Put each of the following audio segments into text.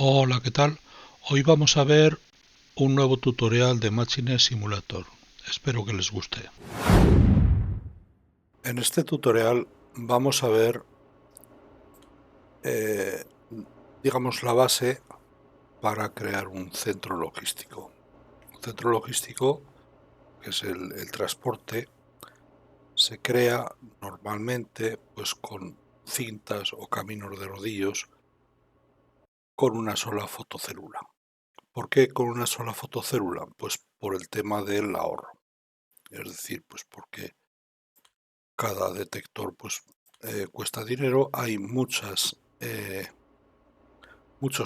Hola, ¿qué tal? Hoy vamos a ver un nuevo tutorial de Machine Simulator. Espero que les guste. En este tutorial vamos a ver, eh, digamos, la base para crear un centro logístico. Un centro logístico, que es el transporte, se crea normalmente pues con cintas o caminos de rodillos con una sola fotocélula. ¿Por qué con una sola fotocélula? Pues por el tema del ahorro. Es decir, pues porque cada detector pues cuesta dinero, hay muchos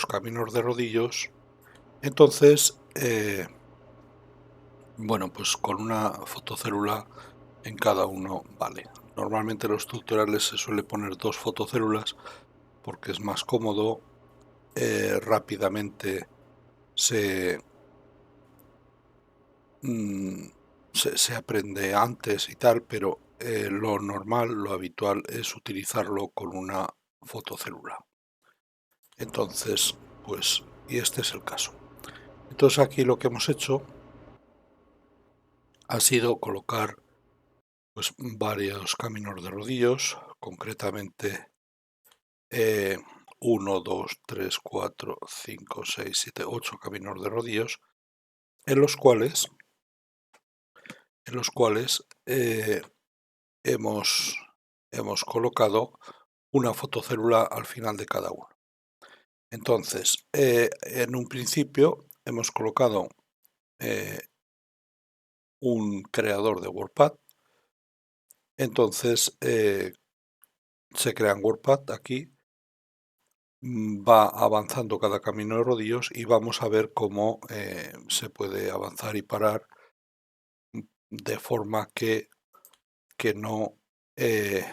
caminos de rodillos. Entonces, bueno, pues con una fotocélula en cada uno vale. Normalmente en los tutoriales se suele poner dos fotocélulas porque es más cómodo, rápidamente se, mm, se aprende antes y tal, pero lo normal, lo habitual es utilizarlo con una fotocélula. Entonces, pues, y este es el caso. Entonces aquí lo que hemos hecho ha sido colocar pues varios caminos de rodillos, concretamente 1, 2, 3, 4, 5, 6, 7, 8 caminos de rodillos, en los cuales, en los cuales hemos, hemos colocado una fotocélula al final de cada uno. Entonces, en un principio hemos colocado eh, un creador de WordPad. Entonces, se crea un WordPad aquí, va avanzando cada camino de rodillos y vamos a ver cómo se puede avanzar y parar de forma que no eh,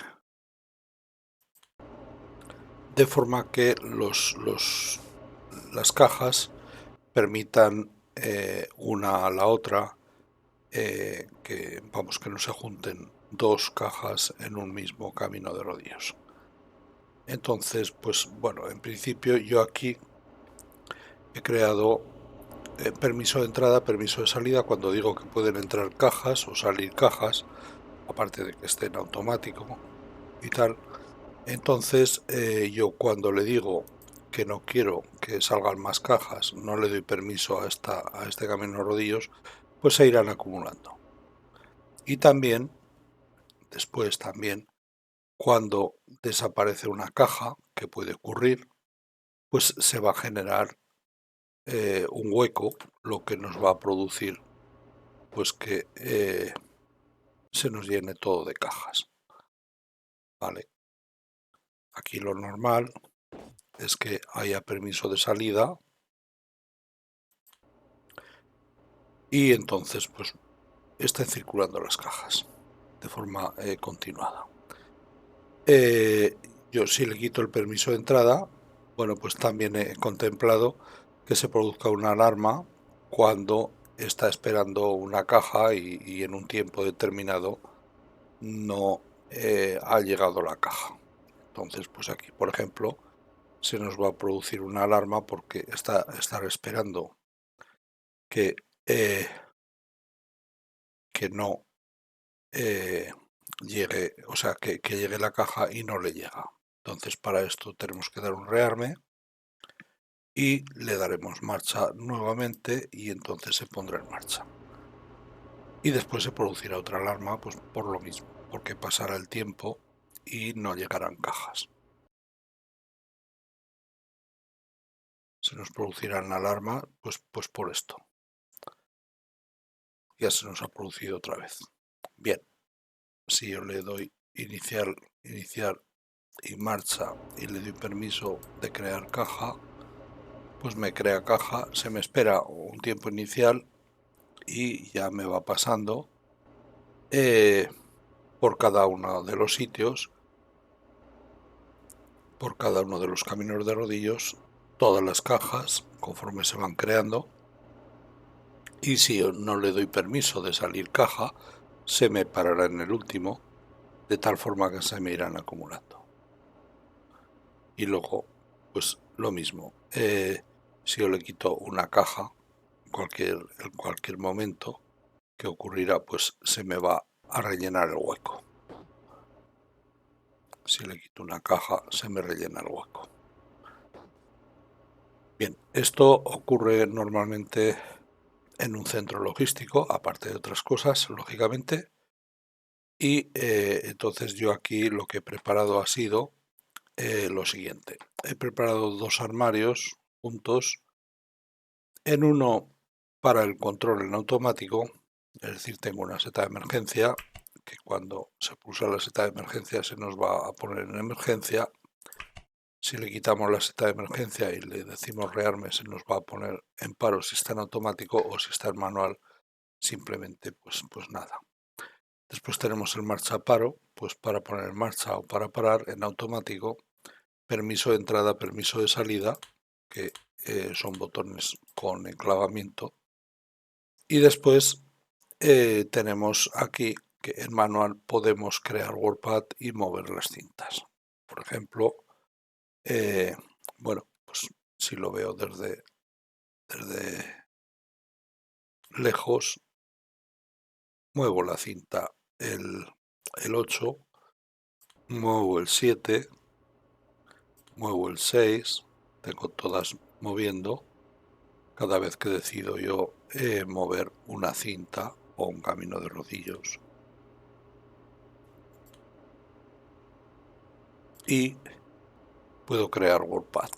de forma que las cajas permitan una a la otra, que vamos, que no se junten dos cajas en un mismo camino de rodillos. Entonces, pues bueno, en principio yo aquí he creado permiso de entrada, permiso de salida. Cuando digo que pueden entrar cajas o salir cajas, aparte de que esté en automático y tal, entonces yo cuando le digo que no quiero que salgan más cajas, no le doy permiso a este camino de rodillos, pues se irán acumulando. Y también, después también, cuando desaparece una caja, que puede ocurrir, pues se va a generar un hueco, lo que nos va a producir pues que se nos llene todo de cajas, ¿vale? Aquí lo normal es que haya permiso de salida y entonces pues estén circulando las cajas de forma continuada. Eh, yo si le quito el permiso de entrada, bueno, pues también he contemplado que se produzca una alarma cuando está esperando una caja y en un tiempo determinado no ha llegado la caja. Entonces, pues aquí, por ejemplo, se nos va a producir una alarma porque estar esperando que, eh, que no eh, llegue, o sea, que llegue la caja y no le llega. Entonces, para esto tenemos que dar un rearme y le daremos marcha nuevamente y entonces se pondrá en marcha. Y después se producirá otra alarma, pues por lo mismo, porque pasará el tiempo y no llegarán cajas. Se nos producirá una alarma, pues por esto. Ya se nos ha producido otra vez. Bien, si yo le doy iniciar y marcha y le doy permiso de crear caja, pues me crea caja, se me espera un tiempo inicial y ya me va pasando eh, por cada uno de los sitios, por cada uno de los caminos de rodillos, todas las cajas conforme se van creando. Y si yo no le doy permiso de salir caja, se me parará en el último, de tal forma que se me irán acumulando. Y luego, pues lo mismo. Si yo le quito una caja, en cualquier momento que ocurrirá, pues se me va a rellenar el hueco. Si le quito una caja, se me rellena el hueco. Bien, esto ocurre normalmente en un centro logístico, aparte de otras cosas, lógicamente. Y entonces yo aquí lo que he preparado ha sido lo siguiente. He preparado dos armarios juntos. En uno para el control en automático, es decir, tengo una seta de emergencia, que cuando se pulsa la seta de emergencia se nos va a poner en emergencia. Si le quitamos la seta de emergencia y le decimos rearme, se nos va a poner en paro si está en automático, o si está en manual, simplemente pues nada. Después tenemos el marcha paro, pues para poner en marcha o para parar en automático, permiso de entrada, permiso de salida, que son botones con enclavamiento. Y después tenemos aquí que en manual podemos crear WordPad y mover las cintas. Por ejemplo, bueno, pues si lo veo desde lejos, muevo la cinta el 8, muevo el 7, muevo el 6, tengo todas moviendo cada vez que decido yo mover una cinta o un camino de rodillos. Y puedo crear WordPad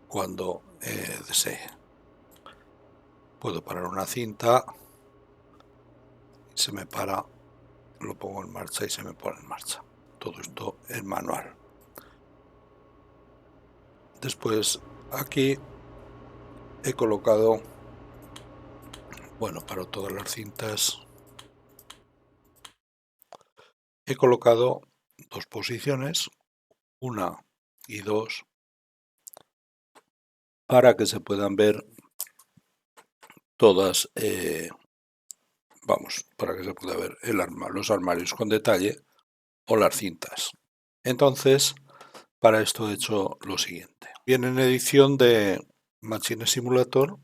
cuando desee. Puedo parar una cinta, se me para, lo pongo en marcha y se me pone en marcha. Todo esto en manual. Después aquí he colocado, bueno, para todas las cintas, he colocado dos posiciones, una y dos, para que se puedan ver todas, para que se pueda ver los armarios con detalle o las cintas. Entonces, para esto he hecho lo siguiente. Viene en edición de Machine Simulator.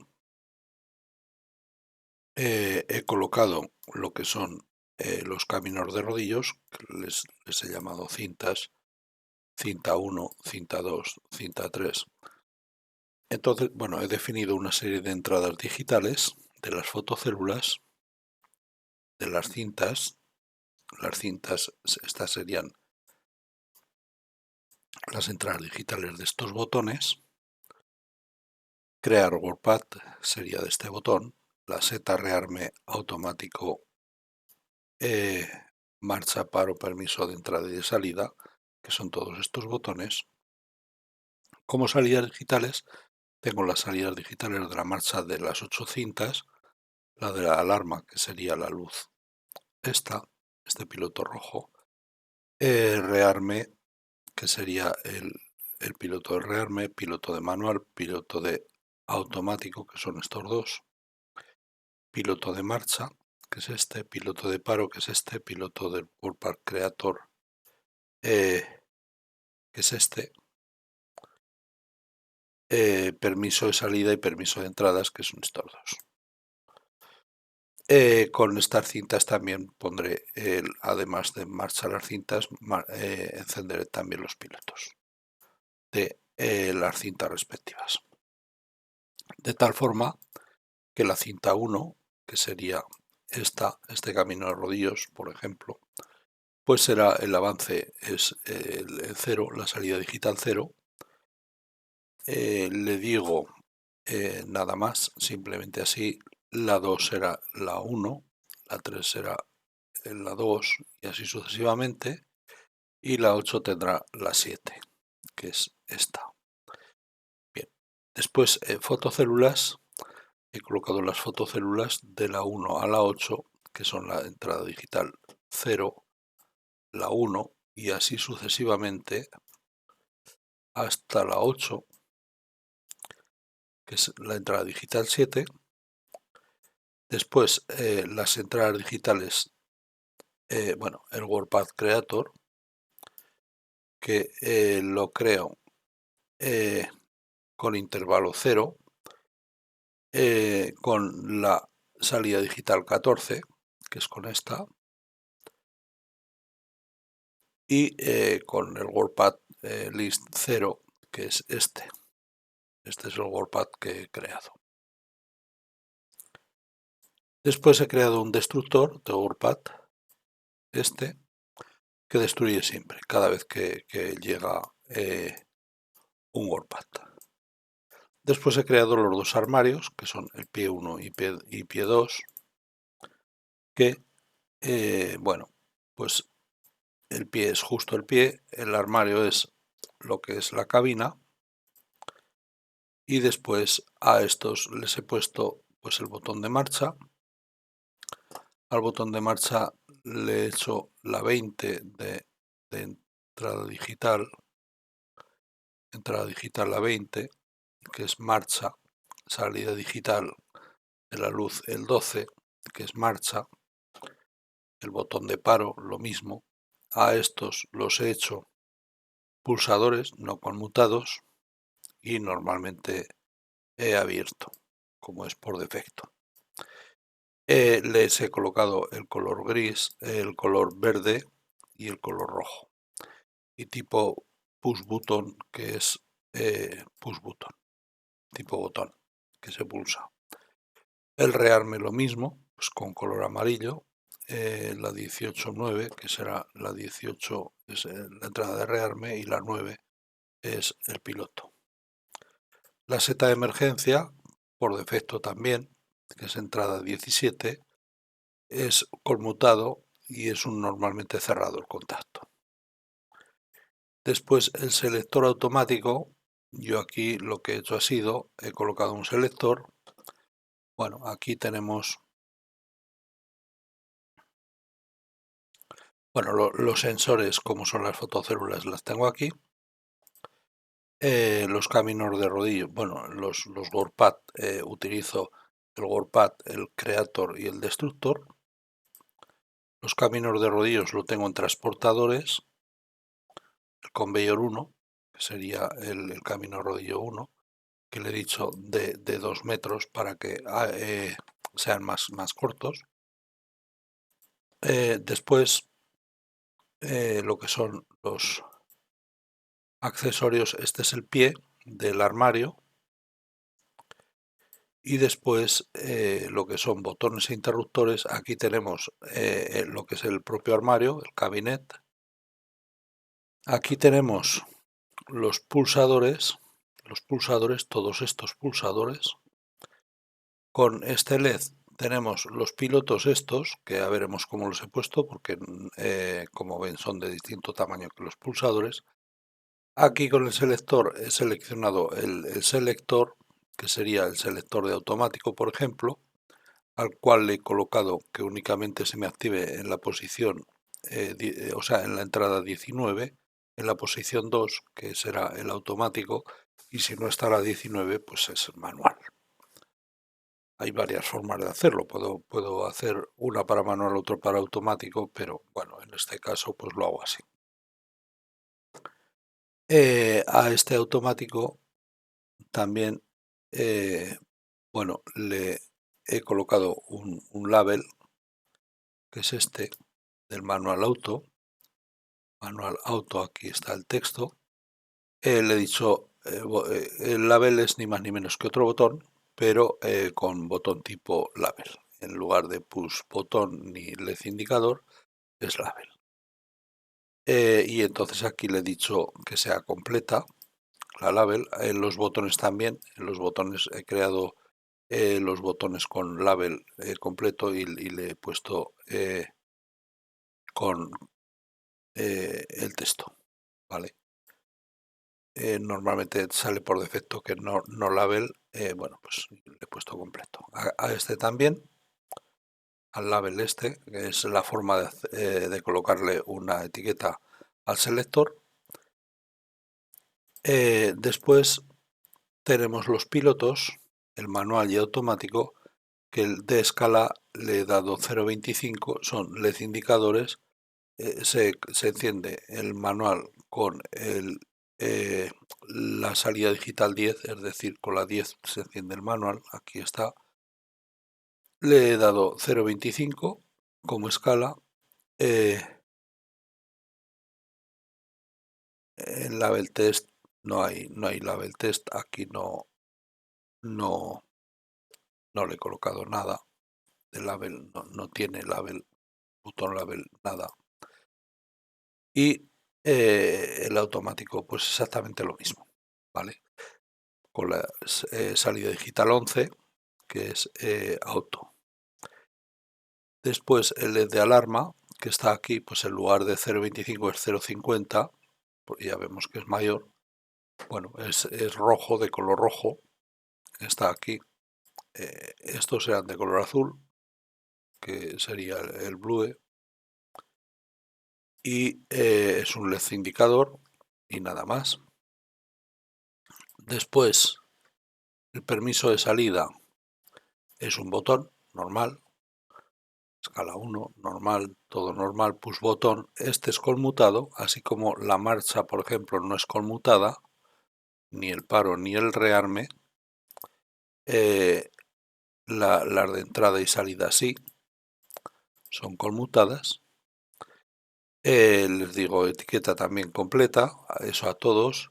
He colocado lo que son los caminos de rodillos, que les he llamado cintas, cinta 1, cinta 2, cinta 3. Entonces, bueno, he definido una serie de entradas digitales de las fotocélulas, de las cintas. Las cintas, estas serían las entradas digitales de estos botones. Crear WordPad sería de este botón. La seta rearme automático, marcha, paro, permiso de entrada y de salida, que son todos estos botones. Como salidas digitales, tengo las salidas digitales de la marcha de las 8 cintas, la de la alarma, que sería la luz este piloto rojo, rearme, que sería el piloto de rearme, piloto de manual, piloto de automático, que son estos dos, piloto de marcha, que es este, piloto de paro, que es este, piloto del WordPad Creator, que es este, permiso de salida y permiso de entradas, que son estos dos. Con estas cintas también pondré, además de marchar las cintas, encenderé también los pilotos de las cintas respectivas. De tal forma que la cinta 1, que sería este camino de rodillos, por ejemplo, pues será el avance, es el 0, la salida digital 0. Le digo nada más, simplemente así. La 2 será la 1, la 3 será la 2 y así sucesivamente. Y la 8 tendrá la 7, que es esta. Bien, después fotocélulas. He colocado las fotocélulas de la 1 a la 8, que son la entrada digital 0, la 1 y así sucesivamente hasta la 8, que es la entrada digital 7. Después las entradas digitales, el WordPad Creator, que lo creo con intervalo 0, con la salida digital 14, que es con esta, y con el WordPad list 0, que es este. Este es el WordPad que he creado. Después he creado un destructor de WordPad, este, que destruye siempre, cada vez que llega un WordPad. Después he creado los dos armarios, que son el pie 1 y pie 2, que, bueno, pues el pie es justo el pie, el armario es lo que es la cabina, y después a estos les he puesto pues el botón de marcha. Al botón de marcha le he hecho la 20 de entrada digital la 20, que es marcha, salida digital de la luz el 12, que es marcha, el botón de paro lo mismo. A estos los he hecho pulsadores no conmutados y normalmente he abierto, como es por defecto. Les he colocado el color gris, el color verde y el color rojo. Y tipo push button, que es push button, tipo botón, que se pulsa. El rearme lo mismo, pues con color amarillo. La 18.9, que será la 18, es la entrada de rearme, y la 9 es el piloto. La seta de emergencia, por defecto también, que es entrada 17, es conmutado y es un normalmente cerrado el contacto. Después el selector automático, yo aquí lo que he hecho ha sido, he colocado un selector. Bueno, aquí tenemos, bueno, los sensores como son las fotocélulas las tengo aquí. Los caminos de rodillo, bueno, los WordPad, utilizo el WordPad, el Creator y el Destructor. Los caminos de rodillos lo tengo en transportadores, el Conveyor 1, que sería el camino rodillo 1, que le he dicho de 2 metros para que sean más cortos. Después, lo que son los accesorios, este es el pie del armario. Y después lo que son botones e interruptores, aquí tenemos lo que es el propio armario, el cabinet. Aquí tenemos los pulsadores, todos estos pulsadores. Con este LED tenemos los pilotos estos, que ya veremos cómo los he puesto, porque como ven son de distinto tamaño que los pulsadores. Aquí con el selector he seleccionado el selector, que sería el selector de automático, por ejemplo, al cual le he colocado que únicamente se me active en la posición, o sea, en la entrada 19, en la posición 2, que será el automático, y si no está la 19, pues es manual. Hay varias formas de hacerlo, puedo hacer una para manual, otra para automático, pero bueno, en este caso pues lo hago así. A este automático también, bueno, le he colocado un label, que es este, del manual auto. Manual auto, aquí está el texto. Le he dicho, el label es ni más ni menos que otro botón, pero con botón tipo label. En lugar de push botón ni LED indicador, es label. Y entonces aquí le he dicho que sea completa la label. En los botones también, en los botones he creado los botones con label completo y le he puesto con el texto, ¿vale? Normalmente sale por defecto que no label, bueno, pues le he puesto completo. A este también, al label este, que es la forma de colocarle una etiqueta al selector. Después tenemos los pilotos, el manual y automático, que el de escala le he dado 0.25, son LED indicadores. Se enciende el manual con la salida digital 10, es decir, con la 10 se enciende el manual, aquí está. Le he dado 0.25 como escala. En label test no hay label test, aquí no le he colocado nada de label, no tiene label, botón label, nada. Y el automático, pues exactamente lo mismo, ¿vale? Con la salida digital 11, que es auto. Después el LED de alarma, que está aquí, pues en lugar de 0.25 es 0.50, pues ya vemos que es mayor. Bueno, es rojo, de color rojo, está aquí. Estos serán de color azul, que sería el blue, y es un LED indicador y nada más. Después, el permiso de salida es un botón normal, escala 1, normal, todo normal, push botón. Este es conmutado, así como la marcha, por ejemplo, no es conmutada, ni el paro ni el rearme. Las de entrada y salida sí, son conmutadas. Les digo etiqueta también completa, eso a todos.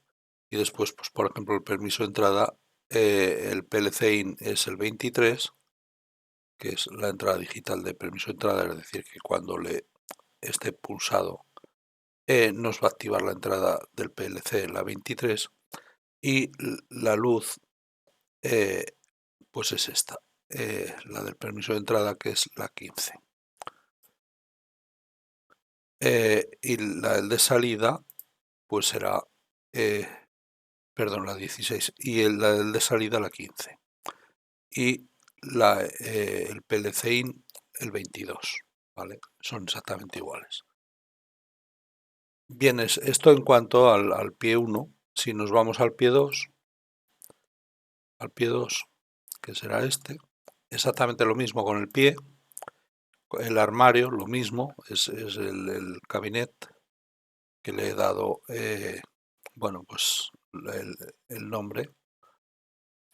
Y después, pues por ejemplo, el permiso de entrada, el PLC IN es el 23, que es la entrada digital de permiso de entrada, es decir, que cuando le esté pulsado nos va a activar la entrada del PLC, la 23, y la luz pues es esta, la del permiso de entrada, que es la 15. Y la de salida pues será, perdón, la 16, y la de salida la 15. Y el PLC IN el 22, ¿vale? Son exactamente iguales. Bien, esto en cuanto al pie 1. Si nos vamos al pie 2, que será este, exactamente lo mismo con el pie, el armario, lo mismo, es el cabinet que le he dado, bueno, pues el nombre.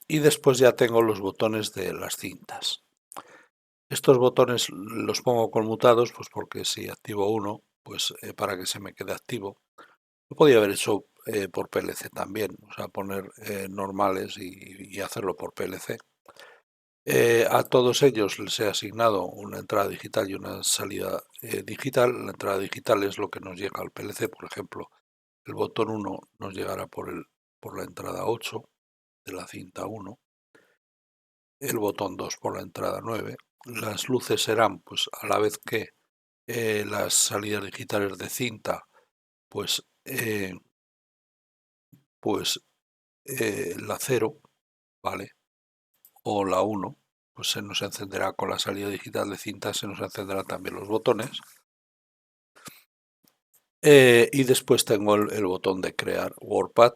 Y después ya tengo los botones de las cintas. Estos botones los pongo conmutados, pues porque si activo uno, pues para que se me quede activo. Lo podía haber hecho por PLC también, o sea, poner normales y hacerlo por PLC. A todos ellos les he asignado una entrada digital y una salida digital. La entrada digital es lo que nos llega al PLC, por ejemplo, el botón 1 nos llegará por la entrada 8 de la cinta 1, el botón 2 por la entrada 9. Las luces serán, pues a la vez que las salidas digitales de cinta, pues la 0, ¿vale? O la 1, pues se nos encenderá con la salida digital de cinta, se nos encenderán también los botones. Y después tengo el botón de crear WordPad,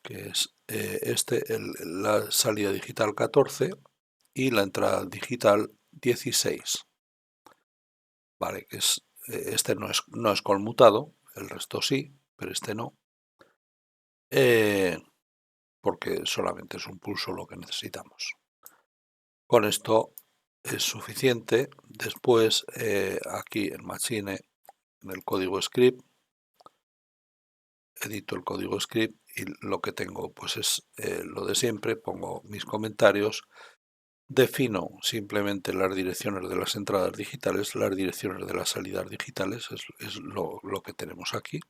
que es la salida digital 14 y la entrada digital 16. Vale, que este no es conmutado, el resto sí, pero este no. Porque solamente es un pulso lo que necesitamos. Con esto es suficiente. Después aquí en Machine, en el código script, edito el código script y lo que tengo pues es lo de siempre. Pongo mis comentarios, defino simplemente las direcciones de las entradas digitales, las direcciones de las salidas digitales, es lo que tenemos aquí.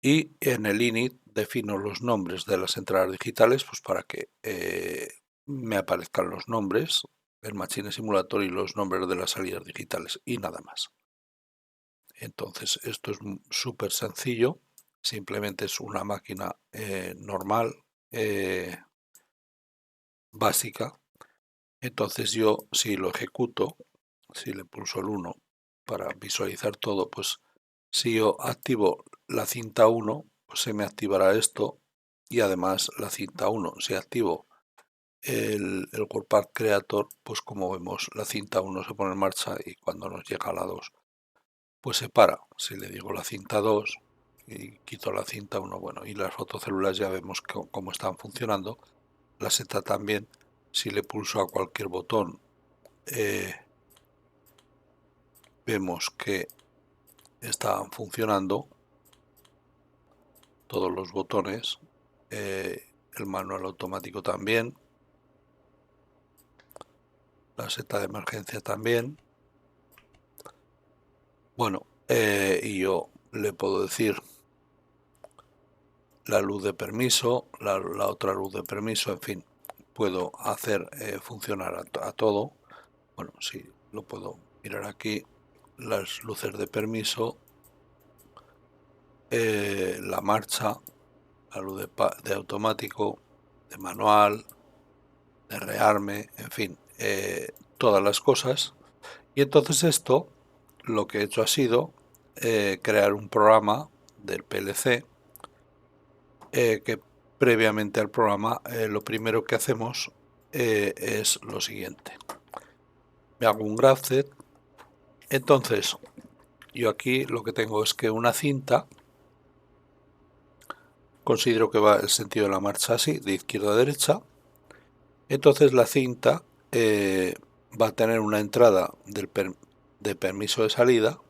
Y en el init defino los nombres de las entradas digitales, pues para que me aparezcan los nombres, el Machine Simulator y los nombres de las salidas digitales y nada más. Entonces esto es súper sencillo, simplemente es una máquina normal, básica. Entonces yo si lo ejecuto, si le pulso el 1 para visualizar todo, pues si yo activo la cinta 1, pues se me activará esto, y además la cinta 1, si activo el WordPad Creator, pues como vemos la cinta 1 se pone en marcha y cuando nos llega a la 2 pues se para. Si le digo la cinta 2, y quito la cinta 1. Bueno, y las fotocélulas ya vemos cómo están funcionando. La seta también, si le pulso a cualquier botón, vemos que están funcionando todos los botones, el manual automático también, la seta de emergencia también. Bueno, y yo le puedo decir la luz de permiso, la otra luz de permiso, en fin, puedo hacer funcionar a todo. Bueno, sí, lo puedo mirar aquí, las luces de permiso, la marcha, la luz de automático, de manual, de rearme, en fin, todas las cosas. Y entonces esto, lo que he hecho ha sido crear un programa del PLC que previamente al programa lo primero que hacemos es lo siguiente. Me hago un graph. Entonces, yo aquí lo que tengo es que una cinta, considero que va el sentido de la marcha así, de izquierda a derecha. Entonces la cinta va a tener una entrada de permiso de salida,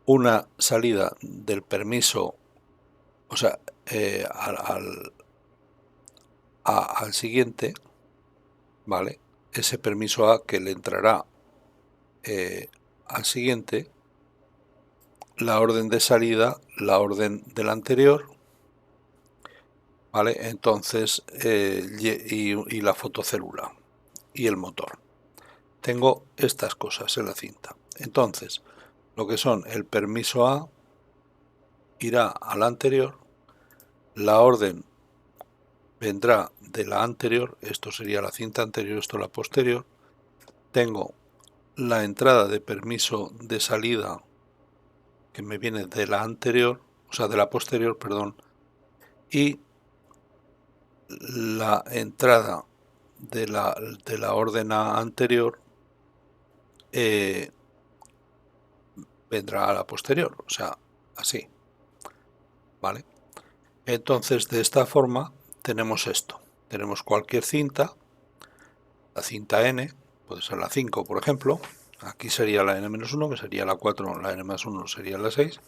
una salida del permiso, o sea, al siguiente, ¿vale? Ese permiso A que le entrará al siguiente, la orden de salida, la orden del anterior, ¿vale? Entonces, y la fotocélula y el motor. Tengo estas cosas en la cinta. Entonces, lo que son el permiso A irá a la anterior, la orden vendrá de la anterior, esto sería la cinta anterior, esto la posterior. Tengo la entrada de permiso de salida que me viene de la anterior, o sea, de la posterior, perdón, y la entrada de la orden anterior vendrá a la posterior, o sea, así, ¿vale? Entonces, de esta forma, tenemos esto. Tenemos cualquier cinta, la cinta N, puede ser la 5, por ejemplo. Aquí sería la N-1, que sería la 4, la N+1 sería la 6.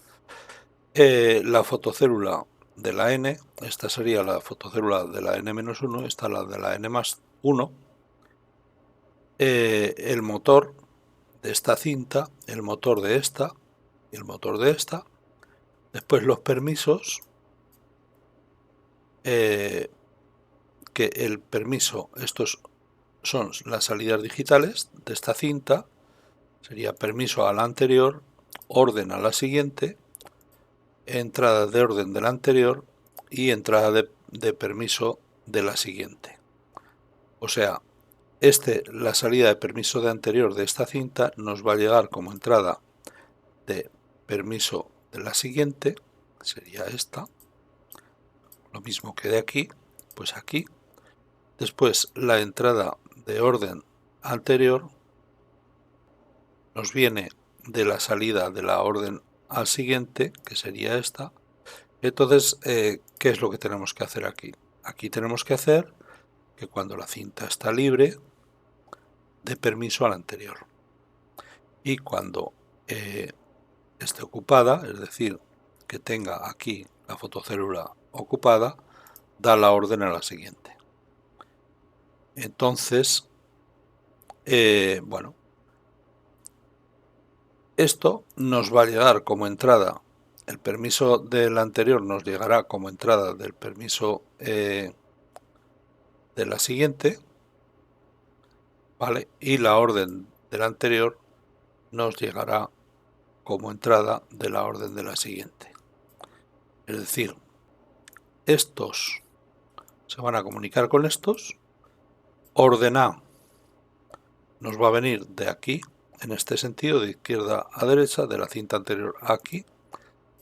La fotocélula de la N, esta sería la fotocélula de la N-1, esta la de la N+1. El motor de esta cinta, el motor de esta y el motor de esta. Después los permisos, que el permiso, estos son las salidas digitales de esta cinta, sería permiso a la anterior, orden a la siguiente, entrada de orden de la anterior y entrada de permiso de la siguiente. O sea, la salida de permiso de anterior de esta cinta nos va a llegar como entrada de permiso de la siguiente, sería esta, lo mismo que de aquí, pues aquí. Después la entrada de orden anterior nos viene de la salida de la orden al siguiente, que sería esta. Entonces, ¿qué es lo que tenemos que hacer aquí? Aquí tenemos que hacer que cuando la cinta está libre, dé permiso al anterior. Y cuando esté ocupada, es decir, que tenga aquí la fotocélula ocupada, da la orden a la siguiente. Entonces, bueno, esto nos va a llegar como entrada, el permiso del anterior nos llegará como entrada del permiso de la siguiente, ¿vale? Y la orden del anterior nos llegará como entrada de la orden de la siguiente. Es decir, estos se van a comunicar con estos. Orden A nos va a venir de aquí, en este sentido, de izquierda a derecha, de la cinta anterior a aquí.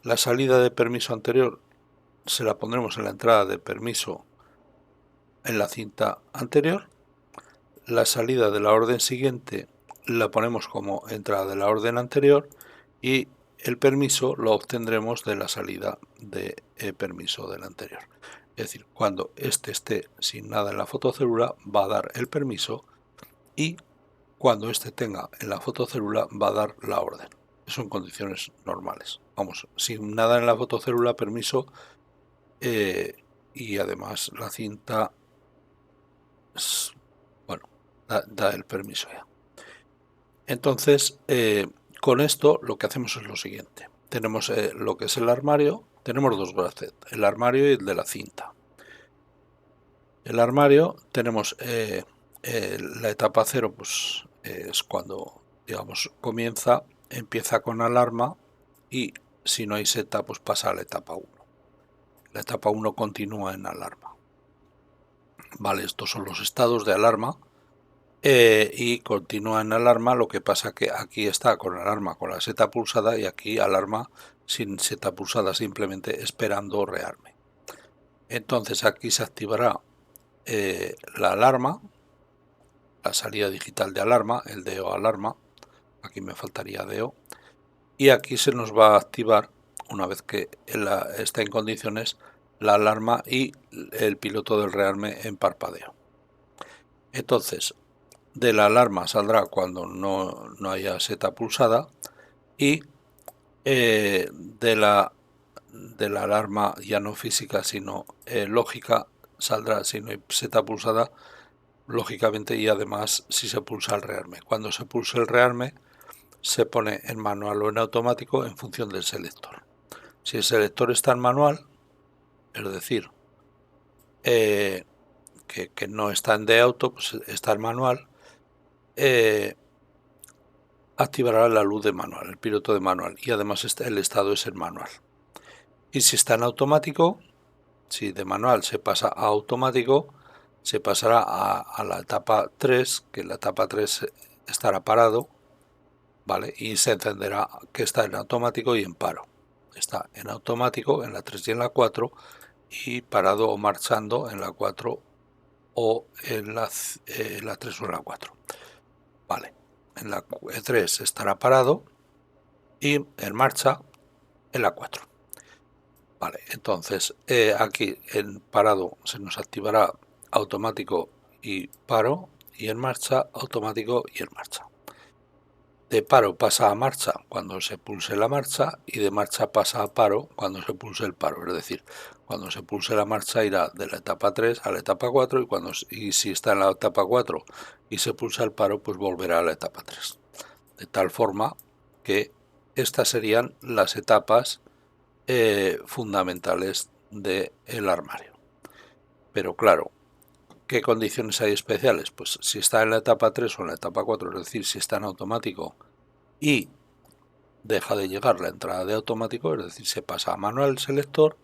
La salida de permiso anterior se la pondremos en la entrada de permiso en la cinta anterior. La salida de la orden siguiente la ponemos como entrada de la orden anterior y el permiso lo obtendremos de la salida de permiso del anterior. Es decir, cuando este esté sin nada en la fotocélula va a dar el permiso, y cuando este tenga en la fotocélula va a dar la orden. Eso en condiciones normales. Vamos, sin nada en la fotocélula, permiso, y además la cinta, bueno, da el permiso ya. Entonces, con esto lo que hacemos es lo siguiente. Tenemos lo que es el armario, tenemos dos grafceps, el armario y el de la cinta. El armario tenemos la etapa 0, pues es cuando, digamos, empieza con alarma, y si no hay seta, pues pasa a la etapa 1. La etapa 1 continúa en alarma. Vale, estos son los estados de alarma. Y continúa en alarma, lo que pasa que aquí está con alarma con la seta pulsada, y aquí alarma sin seta pulsada, simplemente esperando rearme. Entonces aquí se activará la alarma, la salida digital de alarma, el DO alarma, aquí me faltaría DO, y aquí se nos va a activar, una vez que está en condiciones, la alarma y el piloto del rearme en parpadeo. Entonces, de la alarma saldrá cuando no haya seta pulsada, y de la alarma ya no física sino lógica saldrá si no hay seta pulsada, lógicamente, y además si se pulsa el rearme. Cuando se pulse el rearme se pone en manual o en automático en función del selector. Si el selector está en manual, es decir, que no está en de auto, pues está en manual, activará la luz de manual, el piloto de manual, y además el estado es en manual. Y si está en automático, si de manual se pasa a automático, se pasará a la etapa 3, que la etapa 3 estará parado, ¿vale? Y se encenderá que está en automático y en paro. Está en automático en la 3 y en la 4, y parado o marchando en la 4 o en la 3 o en la 4. Vale, en la 3 estará parado y en marcha en la 4. Vale, entonces aquí en parado se nos activará automático y paro, y en marcha automático y en marcha. De paro pasa a marcha cuando se pulse la marcha, y de marcha pasa a paro cuando se pulse el paro. Es decir, cuando se pulse la marcha irá de la etapa 3 a la etapa 4, y si está en la etapa 4 y se pulsa el paro, pues volverá a la etapa 3. De tal forma que estas serían las etapas fundamentales del armario. Pero claro, ¿qué condiciones hay especiales? Pues si está en la etapa 3 o en la etapa 4, es decir, si está en automático y deja de llegar la entrada de automático, es decir, se pasa a manual selector,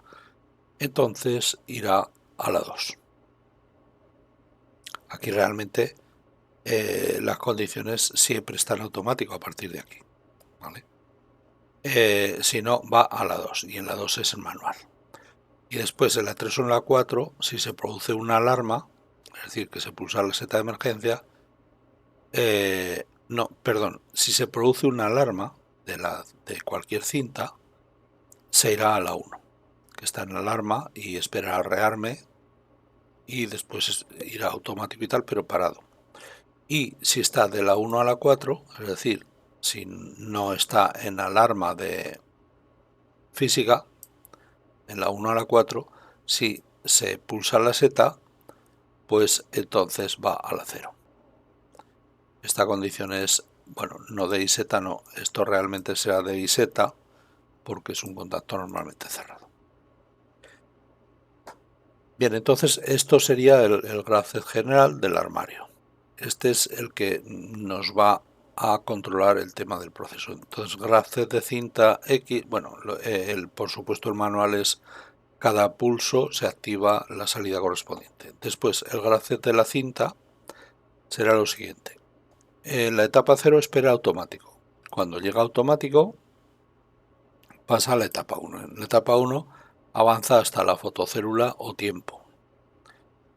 entonces irá a la 2. Aquí realmente las condiciones siempre están automático a partir de aquí, ¿vale? Si no, va a la 2, y en la 2 es el manual. Y después en la 3 o en la 4, si se produce una alarma, es decir, que se pulsa la seta de emergencia, si se produce una alarma de cualquier cinta, se irá a la 1, que está en alarma, y esperará a rearme, y después irá automático y tal, pero parado. Y si está de la 1 a la 4, es decir, si no está en alarma de física, en la 1 a la 4, si se pulsa la seta, pues entonces va a la 0. Esta condición es, bueno, no de iseta, no, esto realmente será de iseta, porque es un contacto normalmente cerrado. Bien, entonces esto sería el grafcept general del armario. Este es el que nos va a controlar el tema del proceso. Entonces, grafcept de cinta X, bueno, por supuesto el manual es cada pulso se activa la salida correspondiente. Después, el grafcept de la cinta será lo siguiente. En la etapa 0 espera automático. Cuando llega automático, pasa a la etapa 1. En la etapa 1 avanza hasta la fotocélula o tiempo.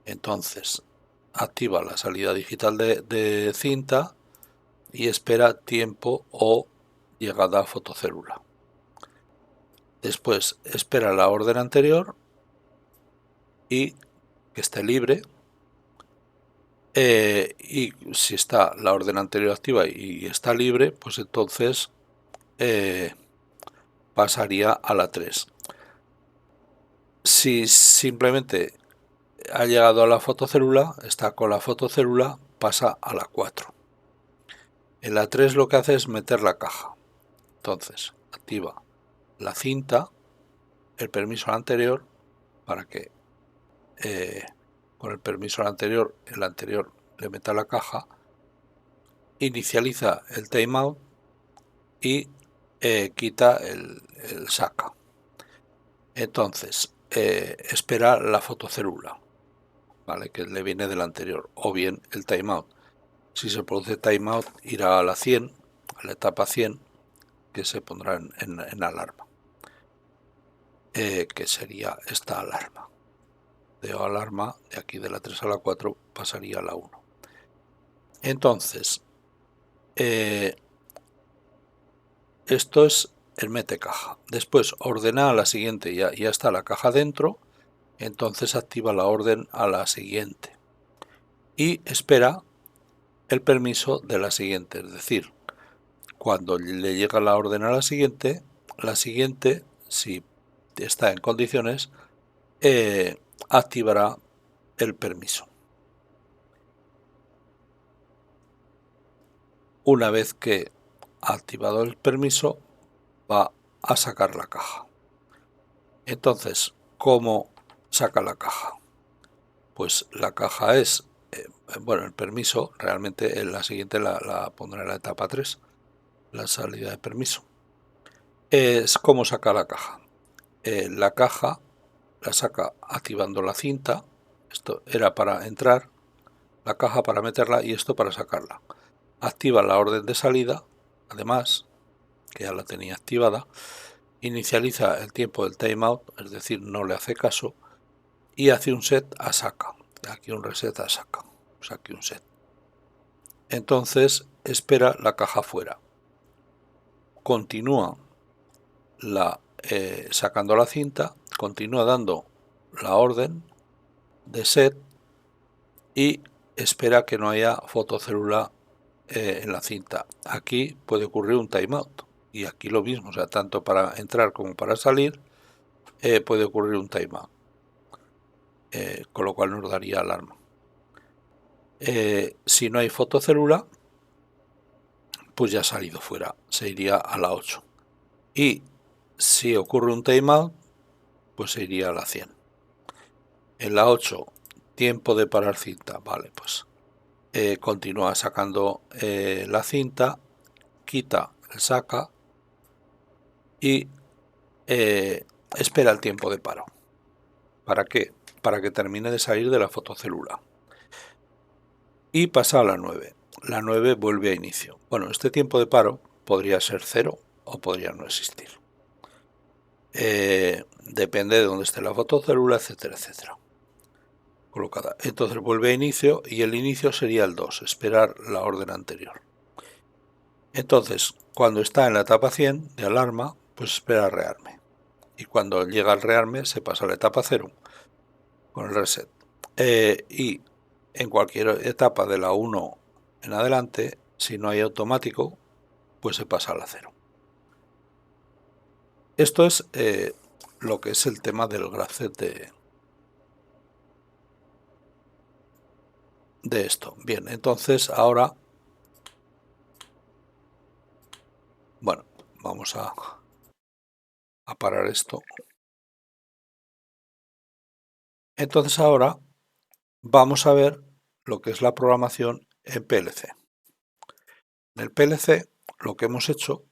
Entonces, activa la salida digital de cinta y espera tiempo o llegada a fotocélula. Después espera la orden anterior y que esté libre. Y si está la orden anterior activa y está libre, pues entonces pasaría a la 3. Si simplemente ha llegado a la fotocélula, está con la fotocélula, pasa a la 4. En la 3 lo que hace es meter la caja. Entonces activa la cinta, el permiso anterior, para que con el permiso anterior, el anterior le meta la caja, inicializa el timeout y quita el saca. Entonces espera la fotocélula, ¿vale? Que le viene del anterior, o bien el timeout. Si se produce timeout, irá a la 100, a la etapa 100, que se pondrá en alarma, que sería esta alarma. De alarma, de aquí de la 3 a la 4 pasaría a la 1. Entonces, esto es el mete caja. Después ordena a la siguiente, ya está la caja dentro, entonces activa la orden a la siguiente y espera el permiso de la siguiente, es decir, cuando le llega la orden a la siguiente, si está en condiciones, activará el permiso. Una vez que ha activado el permiso, va a sacar la caja. Entonces, ¿cómo saca la caja? Pues la caja es, bueno, el permiso, realmente en la siguiente la pondrá en la etapa 3, la salida de permiso. Es cómo saca la caja. La caja la saca activando la cinta, esto era para entrar, la caja para meterla y esto para sacarla. Activa la orden de salida, además, que ya la tenía activada, inicializa el tiempo del timeout, es decir, no le hace caso, y hace un set a saca. Aquí un reset a saca, o sea, aquí un set. Entonces espera la caja fuera. Continúa sacando la cinta, continúa dando la orden de set y espera que no haya fotocélula en la cinta. Aquí puede ocurrir un timeout y aquí lo mismo, o sea, tanto para entrar como para salir puede ocurrir un timeout, con lo cual nos daría alarma. Si no hay fotocélula, pues ya ha salido fuera, se iría a la 8. Y si ocurre un timeout, pues se iría a la 100. En la 8, tiempo de parar cinta, vale, pues continúa sacando la cinta, quita el saca y espera el tiempo de paro. ¿Para qué? Para que termine de salir de la fotocélula. Y pasa a la 9. La 9 vuelve a inicio. Bueno, este tiempo de paro podría ser 0 o podría no existir. Depende de dónde esté la fotocélula, etcétera, etcétera. Colocada. Entonces vuelve a inicio y el inicio sería el 2, esperar la orden anterior. Entonces, cuando está en la etapa 100 de alarma, pues espera rearme. Y cuando llega al rearme se pasa a la etapa 0 con el reset. Y en cualquier etapa de la 1 en adelante, si no hay automático, pues se pasa a la 0. Esto es lo que es el tema del graph de esto. Bien, entonces ahora, bueno, vamos a parar esto. Entonces ahora vamos a ver lo que es la programación en PLC. En el PLC lo que hemos hecho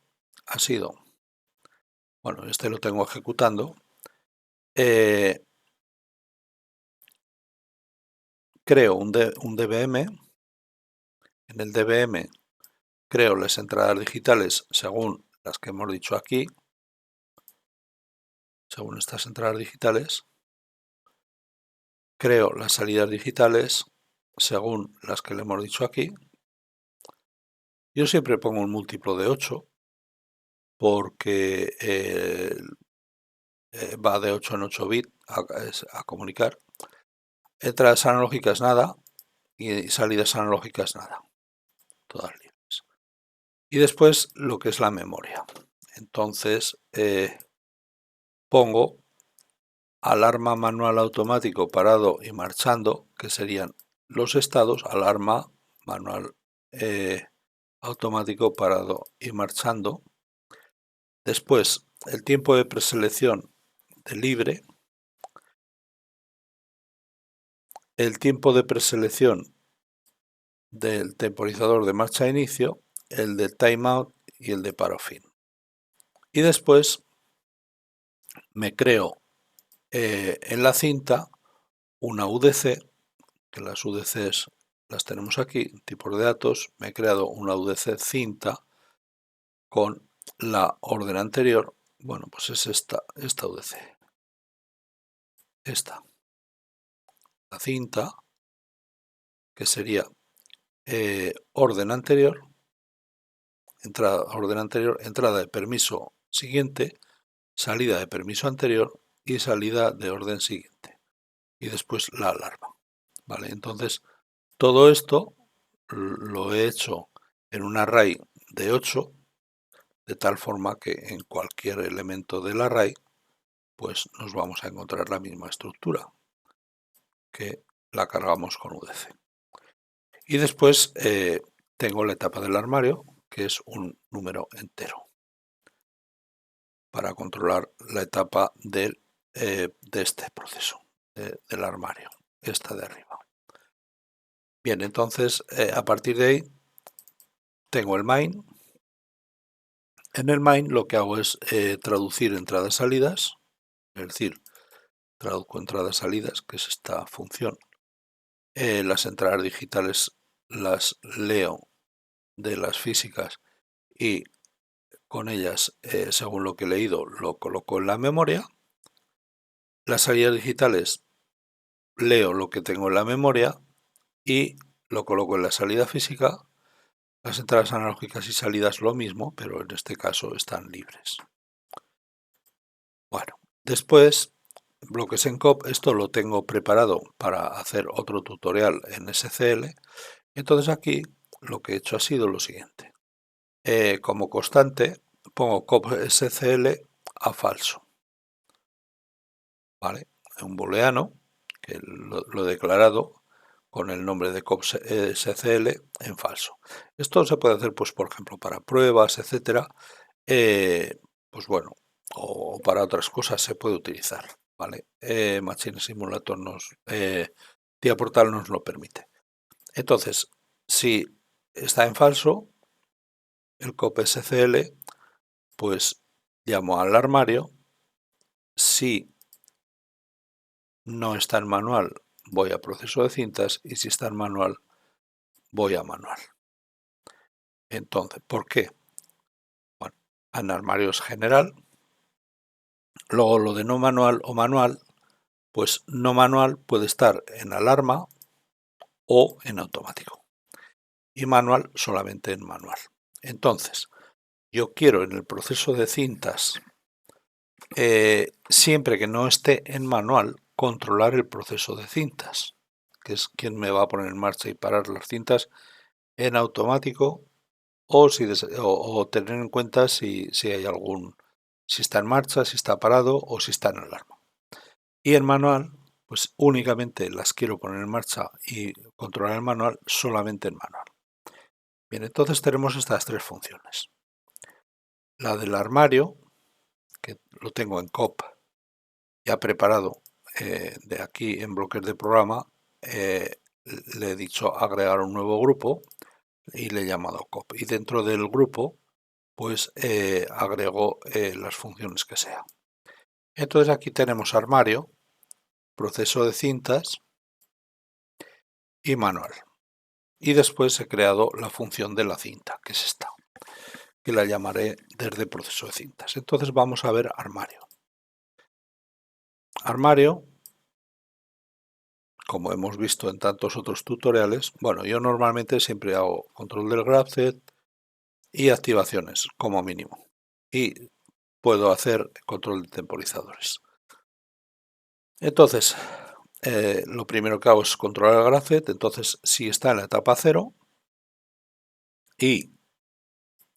ha sido, bueno, este lo tengo ejecutando, creo un DVM, en el DVM creo las entradas digitales según las que hemos dicho aquí, según estas entradas digitales, creo las salidas digitales según las que le hemos dicho aquí. Yo siempre pongo un múltiplo de 8 porque va de 8 en 8 bits a comunicar. Entradas analógicas nada y salidas analógicas nada, todas libres. Y después lo que es la memoria. Entonces pongo alarma manual automático parado y marchando, que serían los estados, alarma manual automático parado y marchando. Después el tiempo de preselección de libre, el tiempo de preselección del temporizador de marcha de inicio, el de timeout y el de paro fin. Y después me creo en la cinta una UDC, que las UDCs las tenemos aquí, tipos de datos. Me he creado una UDC cinta con la orden anterior. Bueno, pues es esta UDC. La cinta, que sería orden anterior, entrada de permiso siguiente, salida de permiso anterior y salida de orden siguiente. Y después la alarma. ¿Vale? Entonces, todo esto lo he hecho en un array de 8, de tal forma que en cualquier elemento del array, pues nos vamos a encontrar la misma estructura, que la cargamos con UDC. Y después tengo la etapa del armario, que es un número entero, para controlar la etapa de este proceso, del armario, esta de arriba. Bien, entonces a partir de ahí tengo el main. En el main lo que hago es traducir entradas-salidas, es decir, traduzco entradas-salidas, que es esta función. Las entradas digitales las leo de las físicas y con ellas, según lo que he leído, lo coloco en la memoria. Las salidas digitales leo lo que tengo en la memoria y lo coloco en la salida física. Las entradas analógicas y salidas lo mismo, pero en este caso están libres. Bueno, después, bloques en COP, esto lo tengo preparado para hacer otro tutorial en SCL. Entonces aquí lo que he hecho ha sido lo siguiente. Como constante pongo COP SCL a falso. ¿Vale? Un booleano que lo he declarado con el nombre de COP SCL en falso. Esto se puede hacer, pues, por ejemplo, para pruebas, etcétera. Pues bueno, o para otras cosas se puede utilizar. ¿Vale? Machine Simulator TIAPortal nos lo permite. Entonces, si está en falso, el COP SCL, pues llamo al armario. Si no está en manual, voy a proceso de cintas, y si está en manual, voy a manual. Entonces, ¿por qué? Bueno, en armario es general. Luego lo de no manual o manual, pues no manual puede estar en alarma o en automático. Y manual solamente en manual. Entonces, yo quiero en el proceso de cintas, siempre que no esté en manual, controlar el proceso de cintas, que es quien me va a poner en marcha y parar las cintas en automático, o tener en cuenta si hay si está en marcha, si está parado o si está en alarma. Y en manual, pues únicamente las quiero poner en marcha y controlar el manual solamente en manual. Bien, entonces tenemos estas tres funciones. La del armario, que lo tengo en COP ya preparado de aquí en bloques de programa, le he dicho agregar un nuevo grupo y le he llamado COP. Y dentro del grupo, pues agrego las funciones que sea. Entonces aquí tenemos armario, proceso de cintas y manual. Y después he creado la función de la cinta, que es esta, que la llamaré desde proceso de cintas. Entonces vamos a ver armario. Armario, como hemos visto en tantos otros tutoriales, bueno, yo normalmente siempre hago control del graph y activaciones como mínimo. Y puedo hacer control de temporizadores. Entonces, lo primero que hago es controlar el grafet. Entonces, si está en la etapa 0 y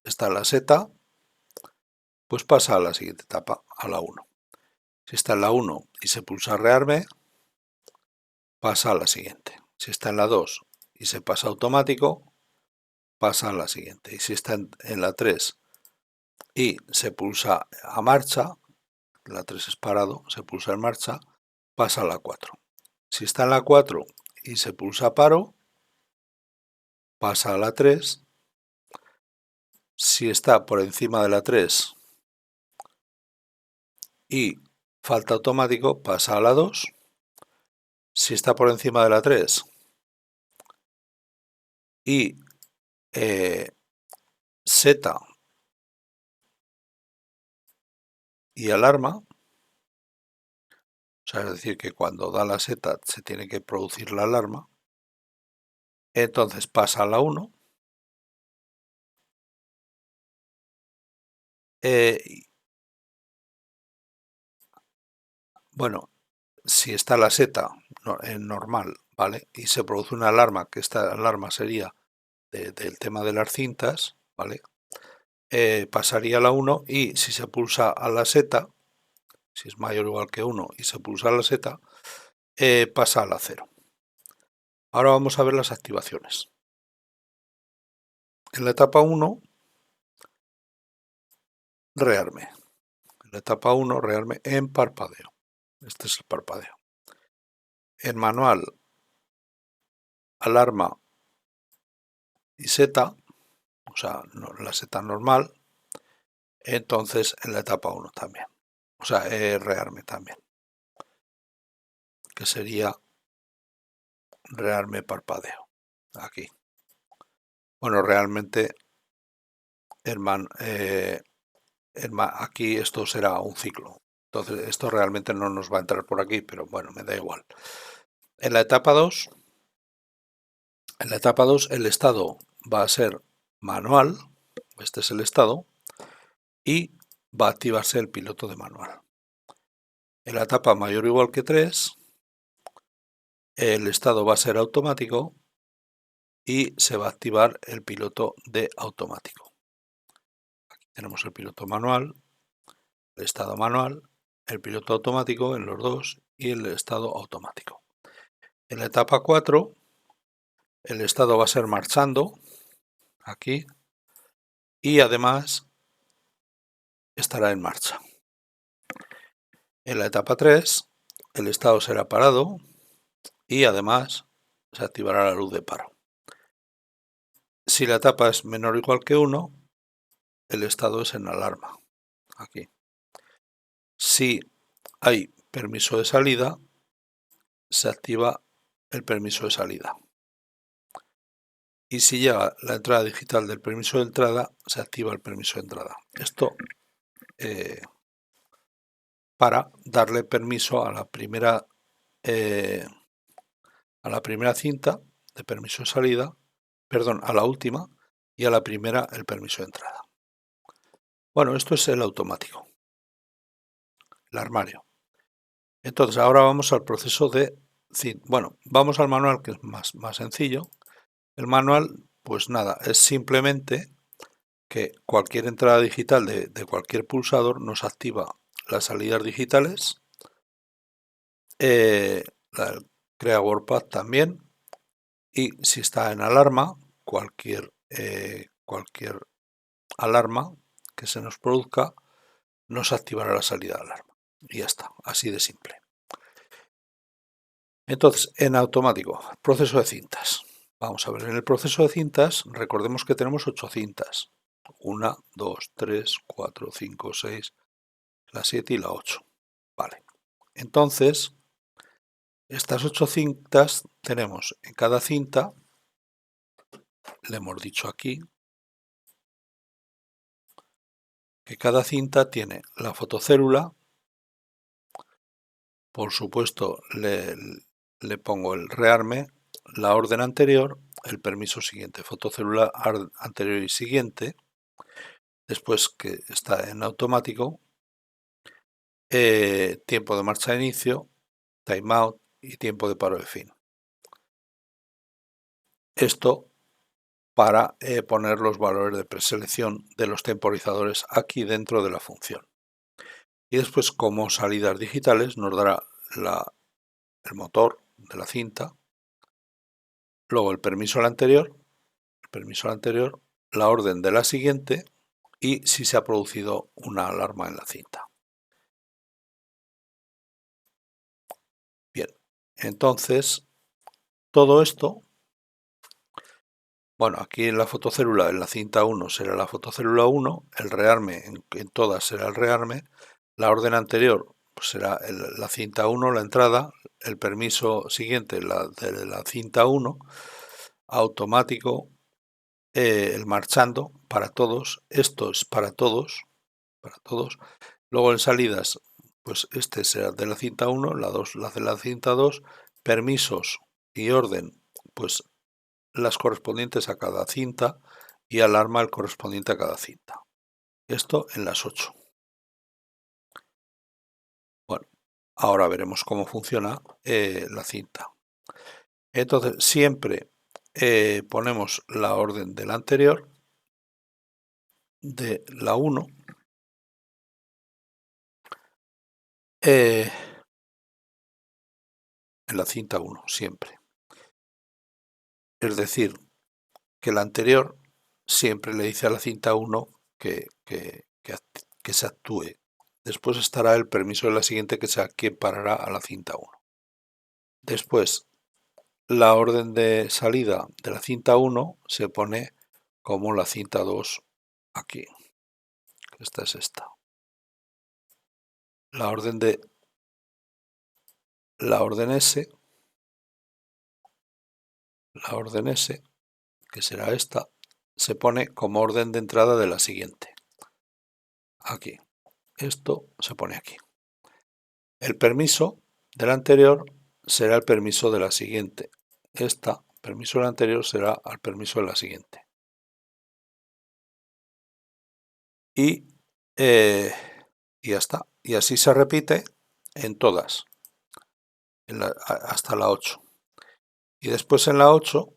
está en la seta, pues pasa a la siguiente etapa, a la 1. Si está en la 1 y se pulsa rearme, pasa a la siguiente. Si está en la 2 y se pasa automático, pasa a la siguiente. Y si está en la 3 y se pulsa a marcha, la 3 es parado, se pulsa en marcha, pasa a la 4. Si está en la 4 y se pulsa paro, pasa a la 3. Si está por encima de la 3 y falta automático, pasa a la 2. Si está por encima de la 3 y seta y alarma, o sea, es decir, que cuando da la seta se tiene que producir la alarma, entonces pasa a la 1. Bueno, si está la seta en normal, ¿vale? Y se produce una alarma, que esta alarma sería del tema de las cintas, ¿vale? Pasaría a la 1 y si se pulsa a la seta, si es mayor o igual que 1 y se pulsa a la seta, pasa a la 0. Ahora vamos a ver las activaciones. En la etapa 1, rearme. En la etapa 1, rearme en parpadeo. Este es el parpadeo. En manual, alarma y seta, o sea, la seta normal. Entonces en la etapa 1 también. O sea, rearme también. Que sería rearme parpadeo. Aquí. Bueno, realmente aquí esto será un ciclo. Entonces esto realmente no nos va a entrar por aquí, pero bueno, me da igual. En la etapa 2, el estado va a ser manual. Este es el estado. Y va a activarse el piloto de manual. En la etapa mayor o igual que 3, el estado va a ser automático y se va a activar el piloto de automático. Aquí tenemos el piloto manual, el estado manual, el piloto automático en los dos y el estado automático. En la etapa 4, el estado va a ser marchando, aquí, y además estará en marcha. En la etapa 3, el estado será parado y además se activará la luz de paro. Si la etapa es menor o igual que 1, el estado es en alarma, aquí. Si hay permiso de salida, se activa el permiso de salida. Y si llega la entrada digital del permiso de entrada, se activa el permiso de entrada. Esto para darle permiso a la primera cinta de permiso de salida, perdón, a la última, y a la primera el permiso de entrada. Bueno, esto es el automático, el armario. Entonces ahora vamos al proceso de... Bueno, vamos al manual, que es más sencillo. El manual, pues nada, es simplemente que cualquier entrada digital de cualquier pulsador nos activa las salidas digitales, crea WordPad también, y si está en alarma, cualquier alarma que se nos produzca nos activará la salida de alarma. Y ya está, así de simple. Entonces, en automático, proceso de cintas. Vamos a ver, en el proceso de cintas, recordemos que tenemos 8 cintas. 1, 2, 3, 4, 5, 6, la 7 y la 8. Vale. Entonces, estas 8 cintas tenemos en cada cinta, le hemos dicho aquí, que cada cinta tiene la fotocélula. Por supuesto, le pongo el rearme, la orden anterior, el permiso siguiente, fotocélula anterior y siguiente. Después que está en automático, tiempo de marcha de inicio, timeout y tiempo de paro de fin. Esto para poner los valores de preselección de los temporizadores aquí dentro de la función. Y después, como salidas digitales, nos dará el motor de la cinta, luego el permiso al anterior, la orden de la siguiente y si se ha producido una alarma en la cinta. Bien, entonces todo esto, bueno, aquí en la fotocélula, en la cinta 1 será la fotocélula 1, el rearme en todas será el rearme, la orden anterior pues será la cinta 1, la entrada, el permiso siguiente, de la cinta 1, automático, el marchando para todos, esto es para todos, luego en salidas, pues este será de la cinta 1, la 2 la de la cinta 2, permisos y orden, pues las correspondientes a cada cinta y alarma el correspondiente a cada cinta. Esto en las 8. Bueno, ahora veremos cómo funciona la cinta. Entonces, siempre ponemos la orden de la anterior, de la 1, en la cinta 1, siempre. Es decir, que la anterior siempre le dice a la cinta 1 que se actúe. Después estará el permiso de la siguiente, que sea quien parará a la cinta 1. Después, la orden de salida de la cinta 1 se pone como la cinta 2 aquí. Esta es esta. La orden S, que será esta, se pone como orden de entrada de la siguiente. Aquí. Esto se pone aquí. El permiso del anterior será el permiso de la siguiente. Permiso del anterior será al permiso de la siguiente. Y ya está. Y así se repite en todas, hasta la 8. Y después en la 8,